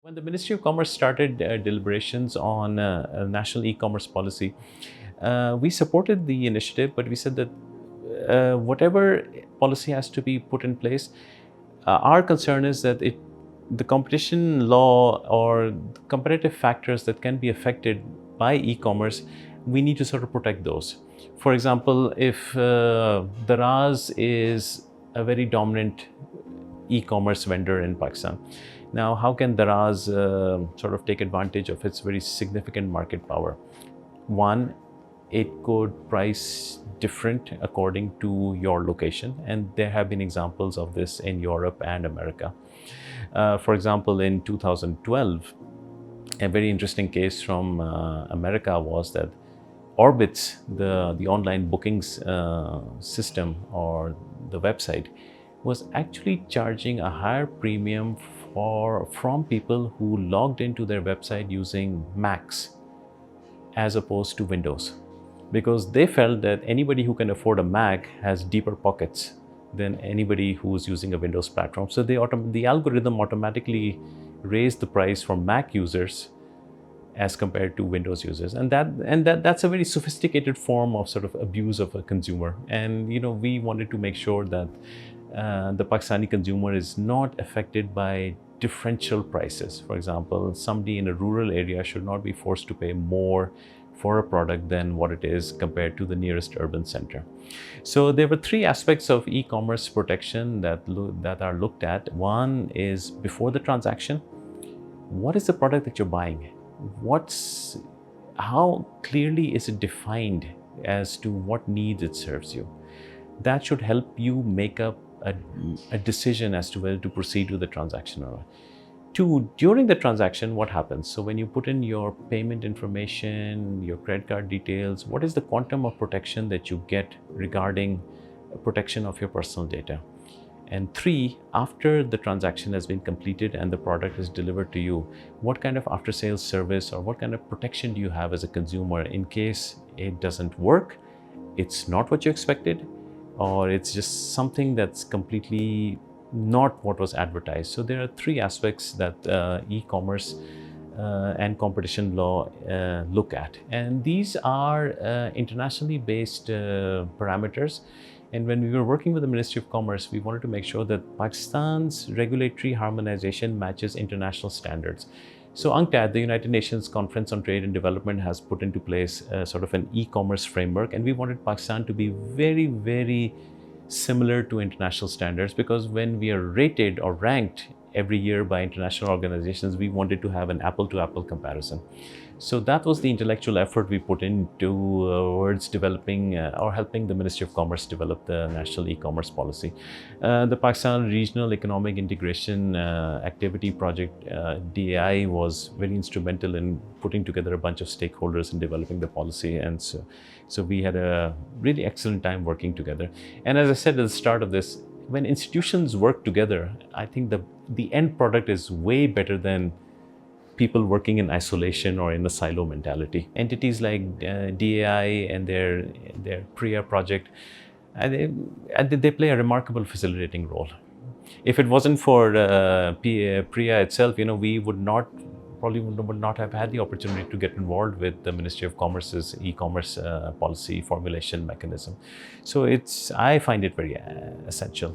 When the Ministry of Commerce started deliberations on a national e-commerce policy, we supported the initiative, but we said that whatever policy has to be put in place, our concern is that the competition law or competitive factors that can be affected by e-commerce, we need to sort of protect those. For example, if Daraz is a very dominant e-commerce vendor in Pakistan. Now, how can Daraz sort of take advantage of its very significant market power? One, it could price different according to your location, and there have been examples of this in Europe and America. For example, in 2012, a very interesting case from America was that Orbitz, the online bookings system or the website, was actually charging a higher premium from people who logged into their website using Macs as opposed to Windows, because they felt that anybody who can afford a Mac has deeper pockets than anybody who's using a Windows platform. So the algorithm automatically raised the price for Mac users as compared to Windows users, and that's a very sophisticated form of sort of abuse of a consumer. And we wanted to make sure that the Pakistani consumer is not affected by differential prices. For example, somebody in a rural area should not be forced to pay more for a product than what it is compared to the nearest urban center. So there were three aspects of e-commerce protection that are looked at. One is before the transaction. What is the product that you're buying? How clearly is it defined as to what needs it serves you? That should help you make up a decision as to whether to proceed with the transaction or not. Two, during the transaction, what happens? So when you put in your payment information, your credit card details, what is the quantum of protection that you get regarding protection of your personal data? And three, after the transaction has been completed and the product is delivered to you, what kind of after-sales service or what kind of protection do you have as a consumer in case it doesn't work, it's not what you expected, or it's just something that's completely not what was advertised? So there are three aspects that e-commerce and competition law look at. And these are internationally based parameters. And when we were working with the Ministry of Commerce, we wanted to make sure that Pakistan's regulatory harmonization matches international standards. So UNCTAD, the United Nations Conference on Trade and Development, has put into place sort of an e-commerce framework. And we wanted Pakistan to be very, very similar to international standards, because when we are rated or ranked every year by international organizations, we wanted to have an apple-to-apple comparison. So that was the intellectual effort we put into towards developing or helping the Ministry of Commerce develop the national e-commerce policy. The Pakistan Regional Economic Integration Activity Project, DAI, was very instrumental in putting together a bunch of stakeholders in developing the policy. And so we had a really excellent time working together. And as I said at the start of this, when institutions work together, I think the end product is way better than people working in isolation or in a silo mentality. Entities like DAI and their PREIA project, they play a remarkable facilitating role. If it wasn't for PREIA itself, we would not have had the opportunity to get involved with the Ministry of Commerce's e-commerce policy formulation mechanism. So I find it very essential.